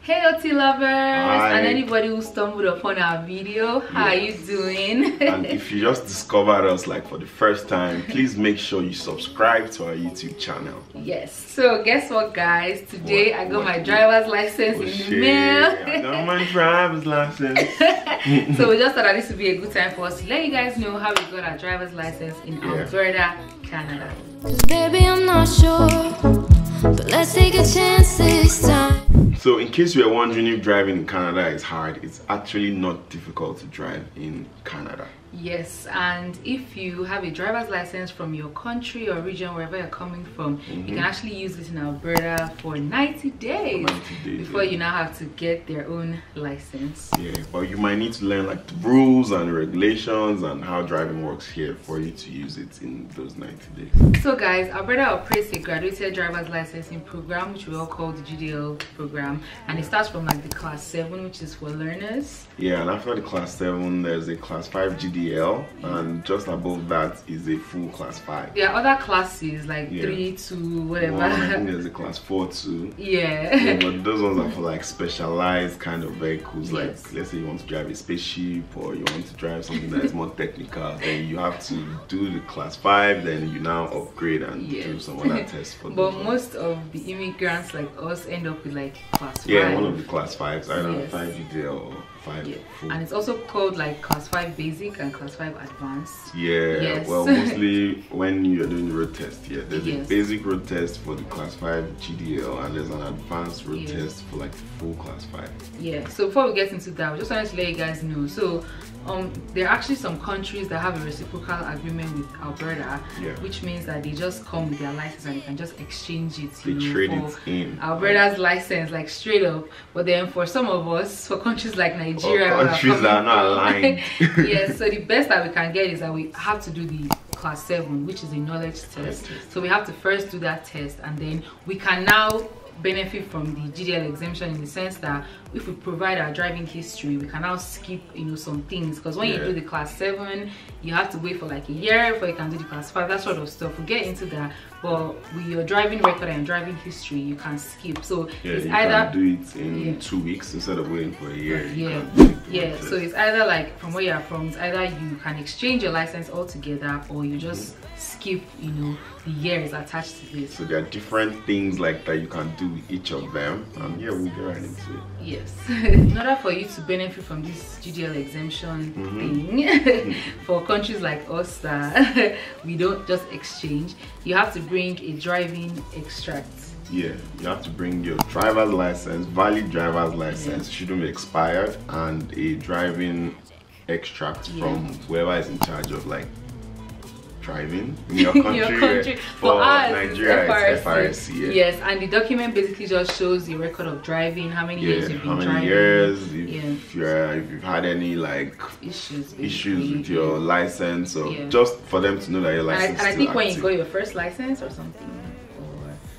Hey OT lovers. Hi. And anybody who stumbled upon our video, how are you doing? And if you just discovered us like for the first time, please make sure you subscribe to our YouTube channel. Yes. So guess what, guys? Today I got my driver's license in the mail. I got my driver's license. So we just thought that this would be a good time for us to let you guys know how we got our driver's license in Alberta, Canada. 'Cause baby, I'm not sure, but let's take a chance this time. So in case you are wondering if driving in Canada is hard, it's actually not difficult to drive in Canada. Yes, and if you have a driver's license from your country or region, wherever you're coming from, you can actually use this in Alberta for 90 days, before you now have to get their own license. Yeah, but you might need to learn like the rules and the regulations and how driving works here for you to use it in those 90 days. So guys, Alberta operates a graduated driver's licensing program, which we all call the GDL program, and it starts from like the class 7, which is for learners. Yeah, and after the class 7 there's a class 5 GDL, and just above that is a full class 5. There are other classes like 3, 2, whatever. Well, I think there's a class 4 too. Yeah. But those ones are for like specialized kind of vehicles. Like let's say you want to drive a spaceship or you want to drive something that is more technical, then you have to do the class 5, then you now upgrade and do some other tests for But those most of the immigrants like us end up with like class 5. Yeah, one of the class 5s, either 5 GDL or 5 full. And it's also called like class 5 basic and class 5 advanced. Yeah, well, mostly when you're doing the road test, there's a basic road test for the class 5 GDL, and there's an advanced road test for like the full class 5. Yeah, so before we get into that, we just wanted to let you guys know. So there are actually some countries that have a reciprocal agreement with Alberta, which means that they just come with their license and you can just exchange it. They trade it in Alberta's license, like straight up. But then for some of us, for countries like Nigeria, or countries that are not aligned, yes, so the best that we can get is that we have to do the class 7, which is a knowledge test. So we have to first do that test, and then we can now benefit from the GDL exemption in the sense that if we provide our driving history, we can now skip some things, because when you do the class 7 you have to wait for like a year before you can do the class 5, that sort of stuff. We'll get into that, but with your driving record and driving history you can skip. So it's either can do it in 2 weeks instead of waiting for a year. So it's either like from where you're from, it's either you can exchange your license altogether or you just skip the years attached to this. So there are different things like that you can do with each of them, and we'll get right into it. Yes. In order for you to benefit from this GDL exemption thing, for countries like us that we don't just exchange, you have to bring a driving extract. Yeah, you have to bring your driver's license, valid driver's license, shouldn't be expired, and a driving extract from whoever is in charge of like driving in your country. For us, Nigeria, it's FRC. Yes, and the document basically just shows the record of driving, how many years you've been driving. If you've had any like issues with your license, or just for them to know that your license. And I think when you got your first license or something.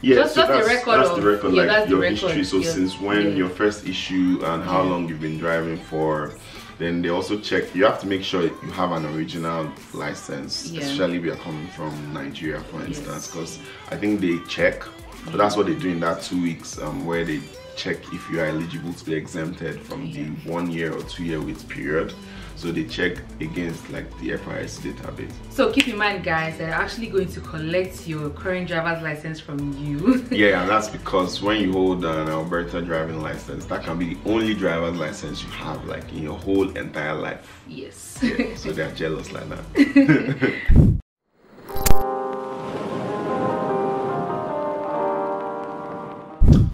Just the record. That's the record, like your record. history. So since when your first issue and how long you've been driving for. Then they also check, you have to make sure you have an original license, especially if you're coming from Nigeria, for instance, because I think they check, but that's what they do in that 2 weeks, where they check if you are eligible to be exempted from the 1 year or 2 year wait period. So they check against like the FRC database. So keep in mind, guys, they're actually going to collect your current driver's license from you. And that's because when you hold an Alberta driving license, that can be the only driver's license you have like in your whole entire life. Yes. So they're jealous like that.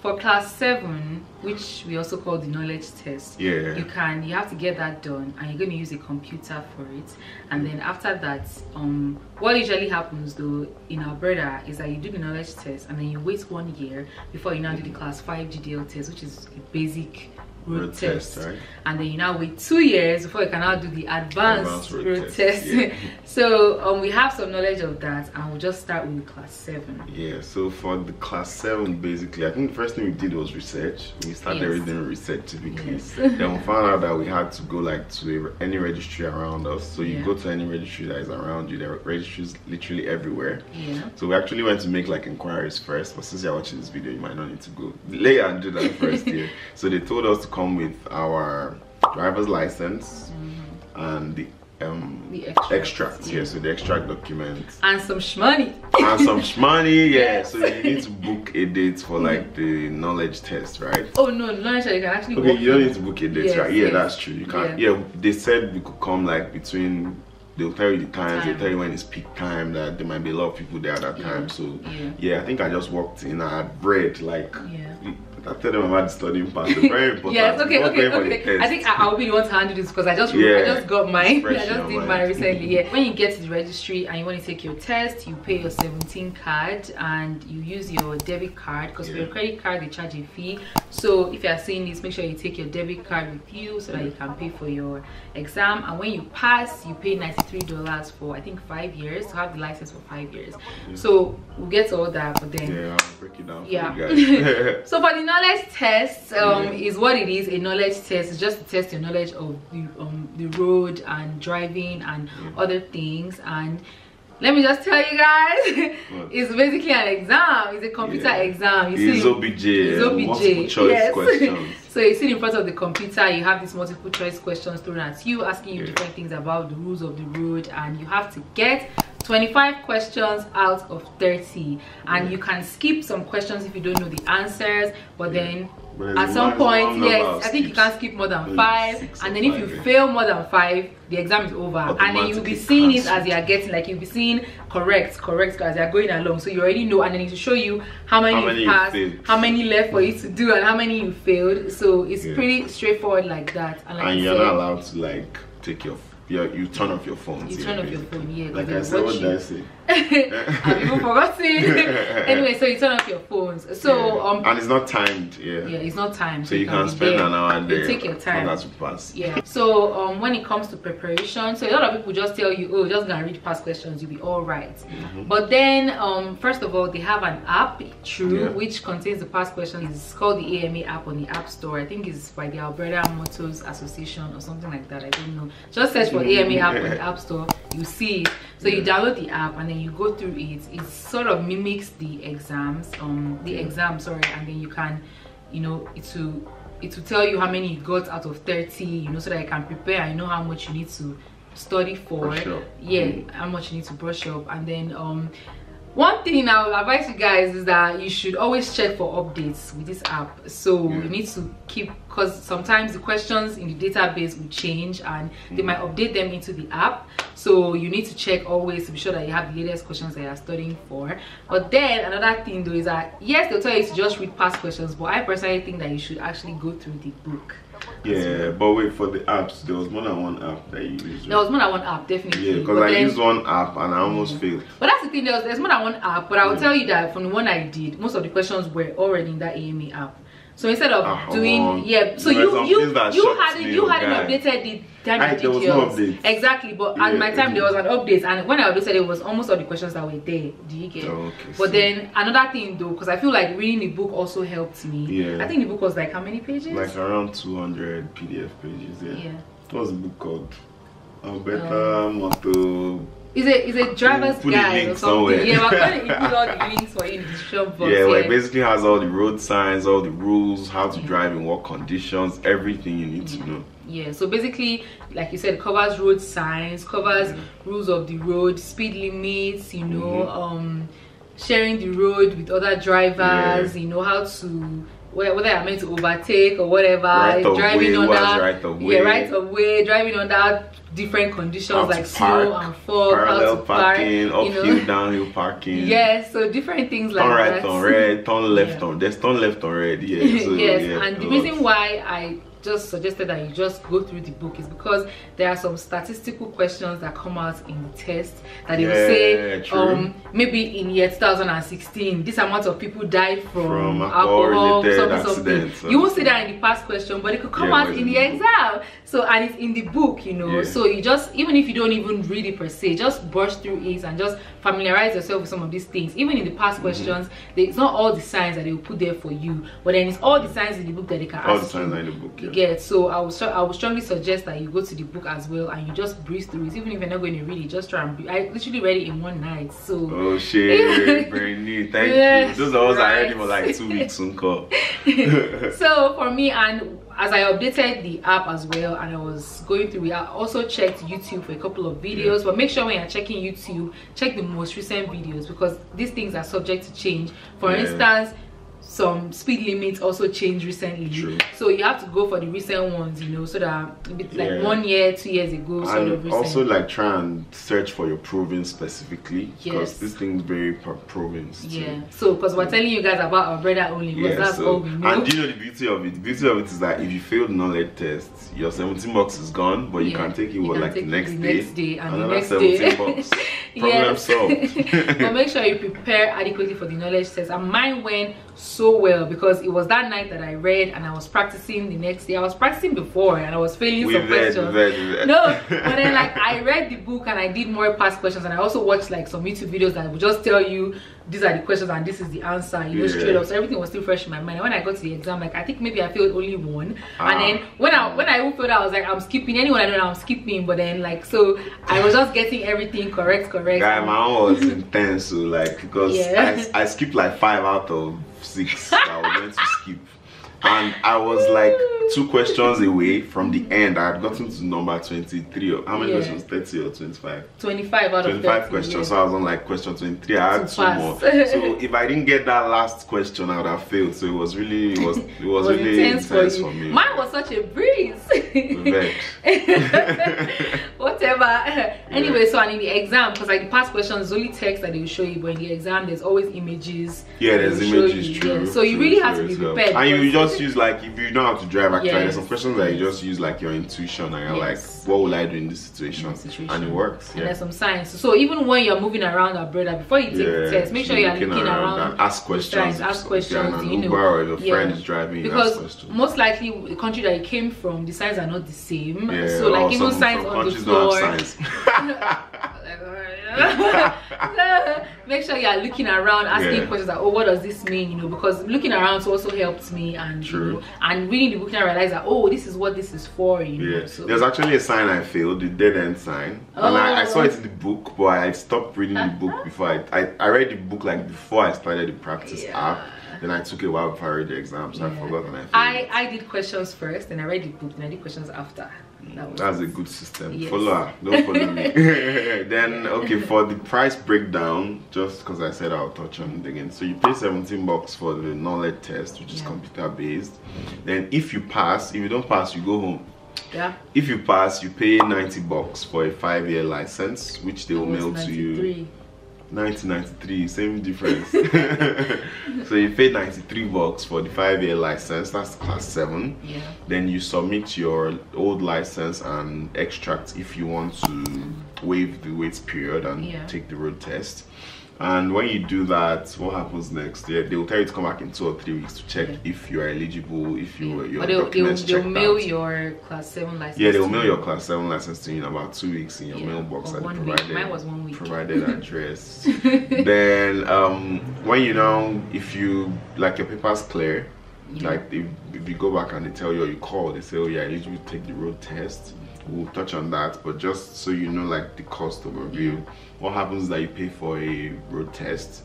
For class 7, which we also call the knowledge test, you have to get that done, and you're going to use a computer for it. And then after that, what usually happens though in Alberta is that you do the knowledge test and then you wait 1 year before you now do the class 5 GDL test, which is a basic road test. Right? And then you now wait 2 years before you can now do the advanced road test. Yeah. So we have some knowledge of that, and we'll just start with class 7. Yeah, so for the class 7, basically, I think the first thing we did was research. We started reading research typically. Yes. Then we found out that we had to go like to any registry around us. So you go to any registry that is around you. There are registries literally everywhere. Yeah. So we actually went to make like inquiries first. But since you're watching this video, you might not need to go later and do that first year. So they told us to come with our driver's license and the extract. Yeah, so the extract documents and some shmoney. And some shmoney, yeah. So you need to book a date for like the knowledge test, right? Oh no, knowledge test, you can actually okay, you don't need to book a date, right? Yeah, yes. that's true. You can't. Yeah, they said we could come like between. They'll tell you the times, they'll tell you when it's peak time, that there might be a lot of people there at that time. So yeah, I think I just walked in, I had bread, like I tell them about the studying part, it's very important. Yes, okay. I think I'll be the one to handle this because I just got mine. I just did mine recently. Yeah. When you get to the registry and you want to take your test, you pay your 17 card and you use your debit card, because for your credit card they charge a fee. So if you are seeing this, make sure you take your debit card with you so that you can pay for your exam. And when you pass, you pay $93 for I think 5 years to have the license for 5 years. So we'll get to all that, but then I'll break it down for you guys. So for the knowledge test, is what it is. A knowledge test is just to test your knowledge of the road and driving and other things. And let me just tell you guys, it's basically an exam. It's a computer exam. It's OBJ. Multiple choice questions. So you sit in front of the computer, you have these multiple choice questions thrown at you, asking you different things about the rules of the road, and you have to get 25 questions out of 30. And you can skip some questions if you don't know the answers, but then at some point, yes, I think you can't skip more than 5, and then if you fail more than 5, the exam is over. And then you'll be seeing it as you are getting, like you'll be seeing correct as you are going along. So you already know, and then it will show you how many you passed, how many left for you to do, and how many you failed. So it's pretty straighthtforward like that. And, and you're not allowed to like take you turn off your phone. You turn off your phone, Like I said, what did I say? I've even forgotten. Anyway, so you turn off your phones. So and it's not timed. Yeah, it's not timed. So you can spend an hour there. You take your time. That's to pass. Yeah. So when it comes to preparation, so a lot of people just tell you, oh, just gonna read past questions, you'll be all right. But then first of all, they have an app, which contains the past questions. It's called the AMA app on the App Store. I think it's by the Alberta Motors Association or something like that. I don't know. Just search for AMA app on the App Store, you see it. So you download the app and then you go through it. It sort of mimics the exams, and then you can, it will tell you how many you got out of 30, so that you can prepare and know how much you need to study for. How much you need to brush up. And then one thing I would advise you guys is that you should always check for updates with this app. So you need to keep, because sometimes the questions in the database will change and they might update them into the app. So you need to check always to be sure that you have the latest questions that you are studying for. But then another thing though is that yes, they'll tell you to just read past questions, but I personally think that you should actually go through the book. Yeah, but wait, for the apps, there was more than one app that you used. There was more than one app, definitely. Yeah, because I used one app and I almost failed. But that's the thing, there's more than one app, but I will tell you that from the one I did, most of the questions were already in that AMA app. So instead of doing, so you hadn't updated the time details. There was no update. Exactly, but at my time there was an update, and when I updated it was almost all the questions that were there. Do you get? But then another thing though, because I feel like reading the book also helped me. I think the book was like how many pages? Like around 200 PDF pages. What was the book called? Alberta Motto. Is a driver's guide or something? Somewhere. Yeah, we're going to include all the links for you in the description box. Yeah, like basically has all the road signs, all the rules, how to drive in what conditions, everything you need to know. Yeah, so basically, like you said, it covers road signs, covers rules of the road, speed limits, sharing the road with other drivers, how to, whether you're meant to overtake or whatever, driving on driving under different conditions like snow and fog, parallel parking, uphill, downhill parking. Yes, so different things like that. Turn right on red, turn left on. There's turn left on red. Yeah. So, and the reason why just suggested that you just go through the book is because there are some statistical questions that come out in the test that they will say, maybe in year 2016, this amount of people died from alcohol, something. You won't see that in the past question, but it could come out in the exam. So, and it's in the book, you know. So you just, even if you don't even read it per se, just brush through it and just familiarize yourself with some of these things. Even in the past questions, it's not all the signs that they will put there for you, but then it's all the signs in the book that they can ask you. All the signs in the book, so I would strongly suggest that you go to the book as well and you just breeze through it. Even if you're not going to read it, just try and breeze. I literally read it in one night. So oh shit, very new. Thank you. Those are all I read it for like 2 weeks. So for me, and as I updated the app as well and I was going through it, I also checked YouTube for a couple of videos. But make sure when you're checking YouTube, check the most recent videos because these things are subject to change. For instance, some speed limits also changed recently. So you have to go for the recent ones, you know, so that it's like 1 year, 2 years ago, sort of recent. Also like try and search for your province specifically, because this thing is very province too. So because we're telling you guys about our brother only, because that's all we know. And do you know the beauty of it? The beauty of it is that if you fail the knowledge test, your 17 bucks is gone, but you can take it like the next day and another 17 bucks. Problem solved. But make sure you prepare adequately for the knowledge test. And mine went so well because it was that night that I read and I was practicing the next day. I was practicing before and I was failing some questions. No, but then like I read the book and I did more past questions, and I also watched like some YouTube videos that would just tell you these are the questions and this is the answer, you know, straight up. So everything was still fresh in my mind. And when I got to the exam, like I think maybe I failed only one. And then when I even failed, I was like, I'm skipping. Anyone I know, I'm skipping. But then like, so I was just getting everything correct. Guy, my own was intense, so like, because I skipped like 5 out of 6 that I was going to skip. And I was like 2 questions away from the end. I had gotten to number 23. Or how many questions? 30 or 25? 25 out of 25 questions. So I was on like question 23. I had 2 more. So if I didn't get that last question, I would have failed. So it was really, it was really intense for me. Mine was such a breeze. Whatever. Anyway, so and in the exam, because like the past questions only text that they will show you, but in the exam there's always images. There's images, true. So you really have to be prepared. And you just use like, if you know how to drive, actually there's some questions that you just use like your intuition and you're like, what will I do in this situation? And it works. And there's some science. So even when you're moving around our brother, before you take the test, make sure you're looking around and ask questions. Ask questions, you know, or if your friend is driving, because most likely the country that you came from, the signs are not the same. So like even signs on the floor. Make sure you are looking around, asking questions like, oh, what does this mean, you know, because looking around also helped me, and you know, and reading the book, and I realized that, oh, this is what this is for, you know. So there's actually a sign I failed, the dead end sign, and I saw it in the book, but I stopped reading the book before I read the book like before I started the practice app. Then I took a while before I read the exam, so I forgot, and I did questions first, then I read the book, then I did questions after. That's a good system. Follow her, don't follow me. Then okay, for the price breakdown, just because I said I'll touch on it again. So you pay 17 bucks for the knowledge test, which is computer based. Then if you pass, if you don't pass, you go home. If you pass, you pay 90 bucks for a 5-year license, which they will mail to you. 1993, same difference. So you pay 93 bucks for the 5-year license, that's class 7. Then you submit your old license and extract if you want to waive the wait period and take the road test. And when you do that, what happens next? They will tell you to come back in 2 or 3 weeks to check if you are eligible, if your documents checked out. They'll mail your class 7 license. They'll mail your class 7 license to you in about 2 weeks in your mailbox at the Mine was 1 week. Provided address. Then when you know, if you like your papers clear, like if you go back and they tell you, or you call, they say, oh yeah, eligible to take the road test. We'll touch on that, but just so you know, like the cost overview. What happens is that you pay for a road test.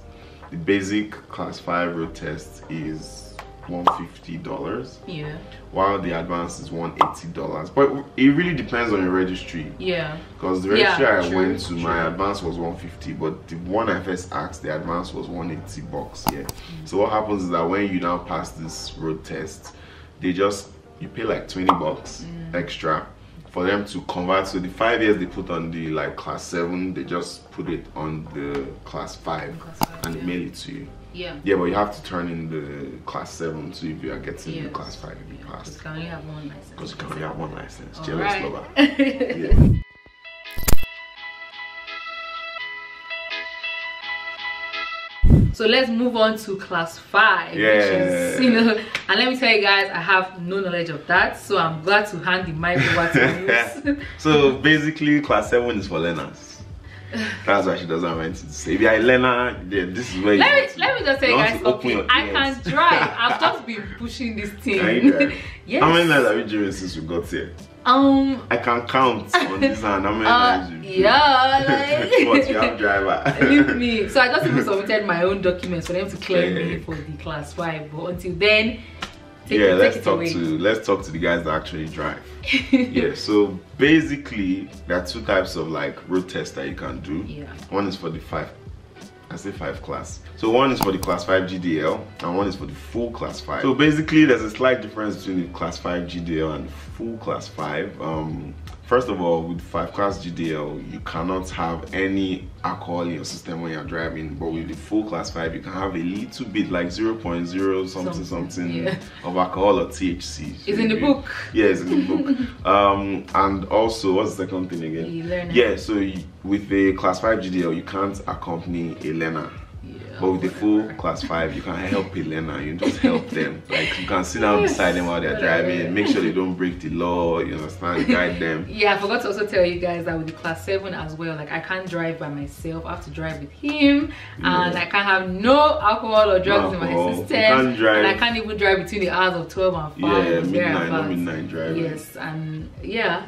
The basic class 5 road test is $150, while the advanced is $180. But it really depends on your registry, because the registry I went to, my advance was $150, but the one I first asked, the advance was $180 bucks. So what happens is that when you now pass this road test, you pay like 20 bucks extra for them to convert. So the 5 years they put on the like class 7, they just put it on the class 5 and mail it to you. Yeah. Yeah, but you have to turn in the class 7 too if you are getting the class 5 if you pass. Because you can only have one license. Because you can only have one license. All Jealous right. lover. Yeah. So let's move on to class 5. Yeah. Which is, you know, and let me tell you guys, I have no knowledge of that, so I'm glad to hand the mic over to you. So basically, class 7 is for learners. That's why she doesn't have anything to say. If you're a learner, yeah, this is where let me just say, guys, something. I can drive. I've just been pushing this thing. Yes. How many nights have you driven since we got here? I can count on this hand. How many nights you've driven? Yeah, like But you have driver. Leave me. So I just even submitted my own documents for them to clear me for the class 5. But until then, let's talk to the guys that actually drive. Yeah, so basically there are 2 types of like road tests that you can do. Yeah. One is for the 5 class. So one is for the class 5 GDL and one is for the full class 5. So basically there's a slight difference between the class 5 GDL and full class 5. First of all, with 5 class GDL, you cannot have any alcohol in your system when you're driving, but with the full class 5, you can have a little bit, like 0.0 something of alcohol or THC. It's in the book. Yeah, it's in the book. And also, what's the second thing again? E-learner. Yeah, so with the class 5 GDL, you can't accompany a learner. But with the full class 5, you can help a learner. You just help them. Like you can sit down beside them while they're driving, make sure they don't break the law. You understand? Guide them. Yeah, I forgot to also tell you guys that with the class 7 as well, like I can't drive by myself. I have to drive with him, and I can't have no alcohol or drugs in my system. You can't drive. And I can't even drive between the hours of 12 and 5. Yeah, midnight driving. Yes, and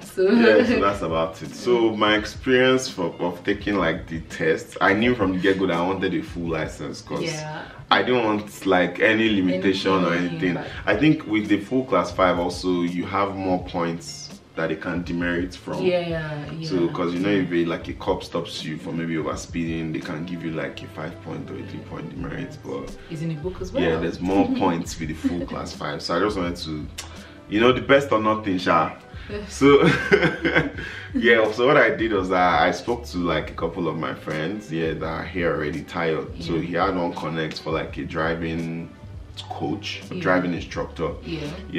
so so that's about it. So my experience of taking like the test, I knew from the get-go that I wanted a full license. Because I didn't want like any limitation or anything. I think with the full class 5 also you have more points that they can demerit from. So because you know if like a cop stops you for maybe over speeding, they can give you like a 5-point or a 3-point demerit. But it's in the book as well. Yeah, there's more points with the full class 5. So I just wanted to, you know, the best or nothing, sha. So yeah, so what I did was I spoke to like a couple of my friends that are here already tired. So he had one connect for like a driving coach, a driving instructor.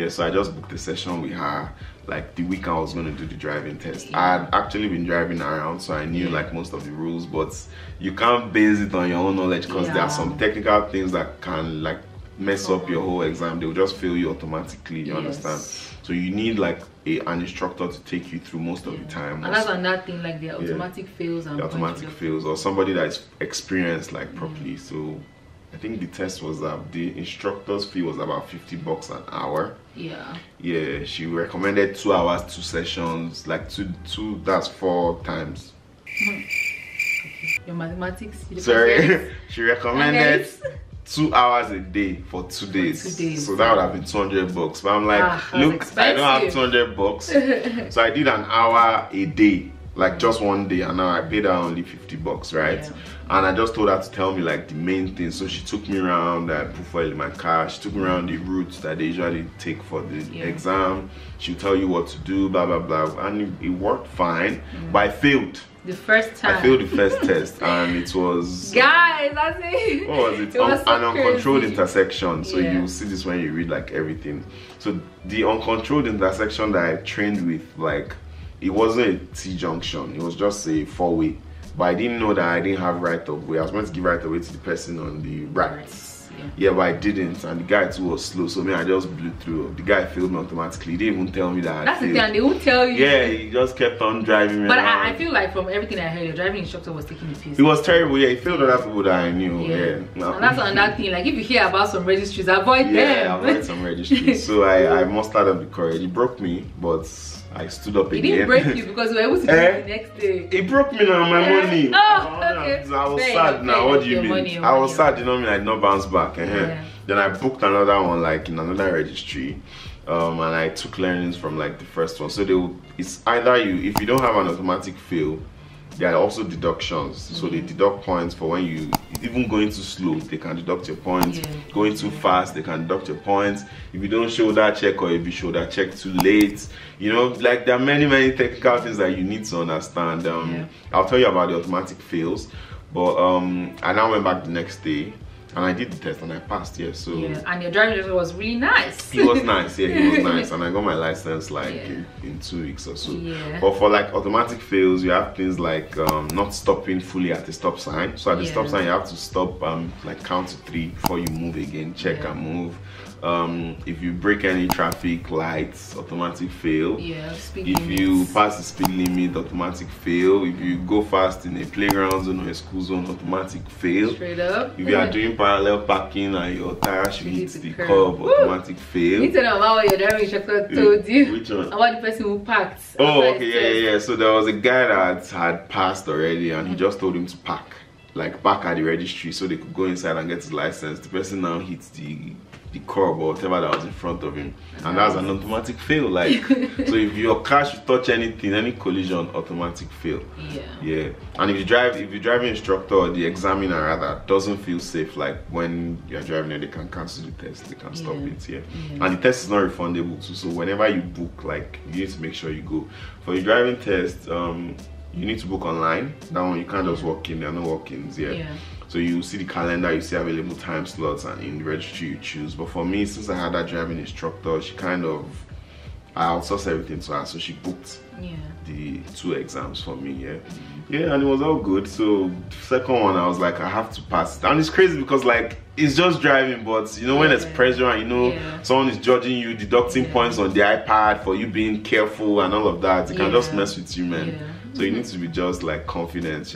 So I just booked a session with her like the week I was going to do the driving test. I had actually been driving around, so I knew like most of the rules, but you can't base it on your own knowledge because there are some technical things that can like mess up your whole exam. They'll just fail you automatically, you understand? So you need like an instructor to take you through most of the time. And that's another thing, like the automatic fails and the automatic fails, or somebody that's experienced like properly. So I think the test was the instructor's fee was about $50 an hour. Yeah, she recommended 2 hours, 2 sessions, like two that's 4 times. Your mathematics. Sorry, she recommended 2 hours a day for 2 days. So that would have been $200. But I'm like, look, I don't have $200. So I did an hour a day, like just one day, and now I paid her only $50, right? And I just told her to tell me like the main things. So she took me around, I put fuel in my car, she took me around the routes that they usually take for the exam. She'll tell you what to do, blah blah blah, and it worked fine. But I failed. The first time. I failed the first test, and it was... Guys, that's it. What was it? It was an uncontrolled intersection. So you will see this when you read like everything. So the uncontrolled intersection that I trained with, like, it wasn't a T-junction. It was just a 4-way. But I didn't know that I didn't have right of way. I was meant to give right of way to the person on the right. Yeah, but I didn't, and the guy too was slow, so I just blew through. The guy failed me automatically. He didn't even tell me that. That's the thing, they won't tell you. Yeah, he just kept on driving me. But I feel like from everything I heard, your driving instructor was taking the piss. He was terrible. Yeah, he failed other people that I knew. No. And that's another thing. Like if you hear about some registries, avoid them. Yeah, avoid some registries. So I mustered up the courage. It broke me, but I stood up again. He didn't break you because you were able to do it the next day. It broke me now, my money. Oh, okay. I was sad now. What do you mean? I was sad, you know what I mean? I did not bounce back. Then I booked another one, like in another registry. And I took learnings from like the first one. So it's either if you don't have an automatic fail, there are also deductions. So they deduct points for when you, even going too slow, they can deduct your points. Going too fast, they can deduct your points. If you don't shoulder check, or if you shoulder check too late, you know, like there are many technical things that you need to understand. I'll tell you about the automatic fails. But I now went back the next day. And I did the test and I passed, yeah. So yeah, and your driving lesson was really nice. He was nice, yeah, he was nice. And I got my license like in 2 weeks or so. Yeah. But for like automatic fails, you have things like not stopping fully at the stop sign. So at the stop sign, you have to stop like count to 3 before you move again, check and move. If you break any traffic lights, automatic fail. Yeah, if you pass the speed limit, automatic fail. If you go fast in a playground zone or a school zone, automatic fail. Straight up. If you are doing parallel parking and your tire should hit the curb, automatic fail. You tell them about what your driving instructor told you. Which one? About the person who parked. Oh, okay, yeah. So there was a guy that had passed already, and he just told him to park at the registry so they could go inside and get his license. The person now hits the curb or whatever that was in front of him, and that's an automatic fail. Like, so if your car should touch anything, any collision, automatic fail. Yeah. And if you driving instructor or the examiner rather doesn't feel safe, like when you're driving it, they can cancel the test, they can stop it. And the test is not refundable too, so whenever you book, like, you need to make sure you go for your driving test. You need to book online. That one you can't just walk in, there are no walk-ins. So you see the calendar, you see available time slots, and in the registry you choose. But for me, since I had that driving instructor, she I outsourced everything to her, so she booked the 2 exams for me. And it was all good. So the second one, I was like, I have to pass it. And it's crazy because like it's just driving, but you know when there's pressure and you know someone is judging you, deducting points on the iPad for you being careful and all of that, it can just mess with you, man. So you need to be just like confident,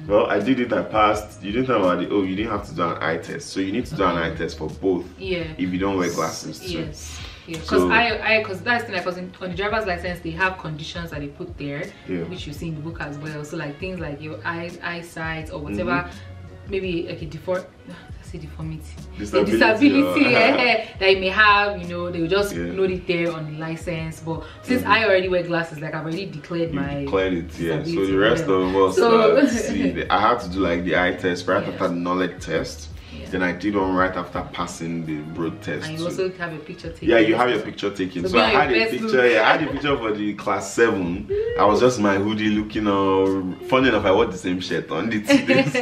Well, I did it, I passed. You didn't know about it. Oh, you didn't have to do an eye test. So you need to do an eye test for both. If you don't wear glasses too. Because because that's the thing, because on the driver's license they have conditions that they put there, which you see in the book as well. So like things like your eyesight or whatever, maybe like a deformity, disability that you may have, you know, they will just note it there on the license. But since I already wear glasses, like I've already declared it, so the rest of us I had to do like the eye test right after the knowledge test. Then I did one right after passing the road test. And you also have a picture taken. Yeah, you have your picture taken. So I had a picture. I had a picture for the class 7. I was just my hoodie looking all funny enough. I wore the same shirt on the 2 days.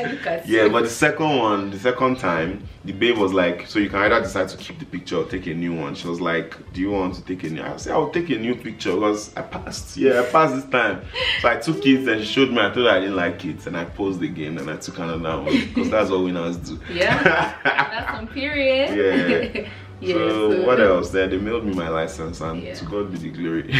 But the second time, the babe was like, so you can either decide to keep the picture or take a new one. She was like, do you want to take a new? I said, I'll take a new picture because I passed. I passed this time. So I took it and she showed me. I told her I didn't like it, and I paused again and I took another one because that's what winners do. That's some period. So what else? They mailed me my license, and to God be the glory.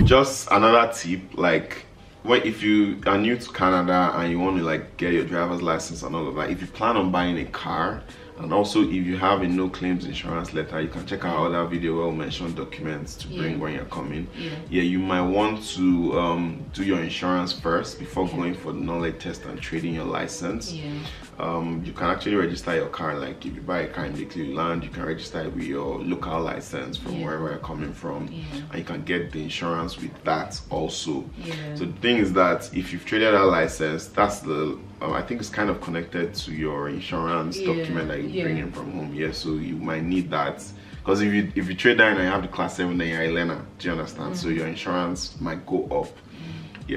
Just another tip, like if you are new to Canada and you want to like get your driver's license and all of that, if you plan on buying a car, and also if you have a no claims insurance letter, you can check out other video well mentioned documents to bring when you're coming. You might want to do your insurance first before going for the knowledge test and trading your license. You can actually register your car, like if you buy a car in Lakeland land, you can register it with your local license from wherever you're coming from, and you can get the insurance with that also. So the thing is that if you've traded that license, that's the I think it's kind of connected to your insurance document that you bring in from home. So you might need that, because if you trade that and you have the class 7, then you're a learner. Do you understand? So your insurance might go up.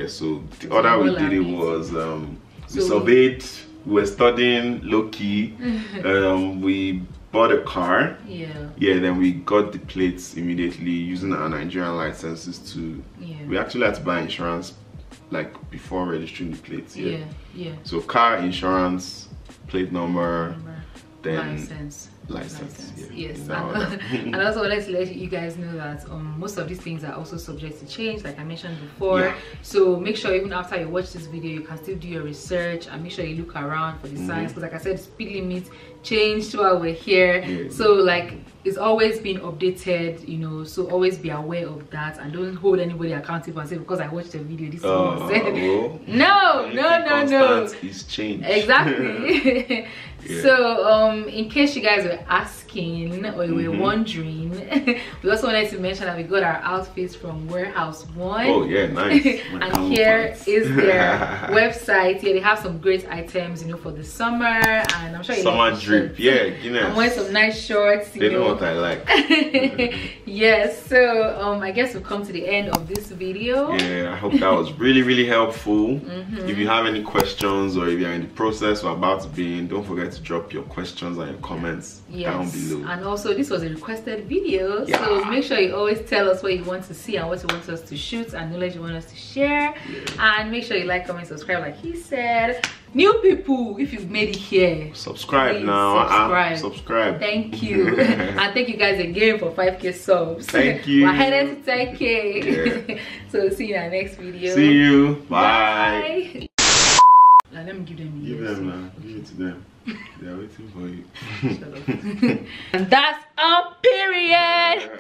So the other we did it was we surveyed. We were studying low-key. We bought a car. Then we got the plates immediately using our Nigerian licenses to we actually had to buy insurance like before registering the plates. So car, insurance, plate number, then license. And also let's let you guys know that most of these things are also subject to change, like I mentioned before. So make sure even after you watch this video, you can still do your research and make sure you look around for the signs, because like I said, speed limit changed while we're here. So like it's always been updated, you know, so always be aware of that and don't hold anybody accountable and say because I watched a video this one said no. It's changed. Exactly. So in case you guys were asking or you were wondering, we also wanted to mention that we got our outfits from Warehouse One. Nice. And here is their website. They have some great items, you know, for the summer, and I'm sure summer drip. Yeah, Guinness. And wear some nice shorts. They know what I like. Yes, so I guess we've come to the end of this video. Yeah, I hope that was really helpful. If you have any questions or if you're in the process or about to be in, don't forget to drop your questions and your comments down below. And also, this was a requested video, so make sure you always tell us what you want to see and what you want us to shoot and knowledge you want us to share. And make sure you like, comment, subscribe like he said. New people, if you've made it here, subscribe now. Subscribe. Thank you. And thank you guys again for 5K subs. Thank you. We're headed to 10K. So see you in our next video. See you. Bye. Now, let me give them. Give them now. Give it to them. They are waiting for you. And that's a period.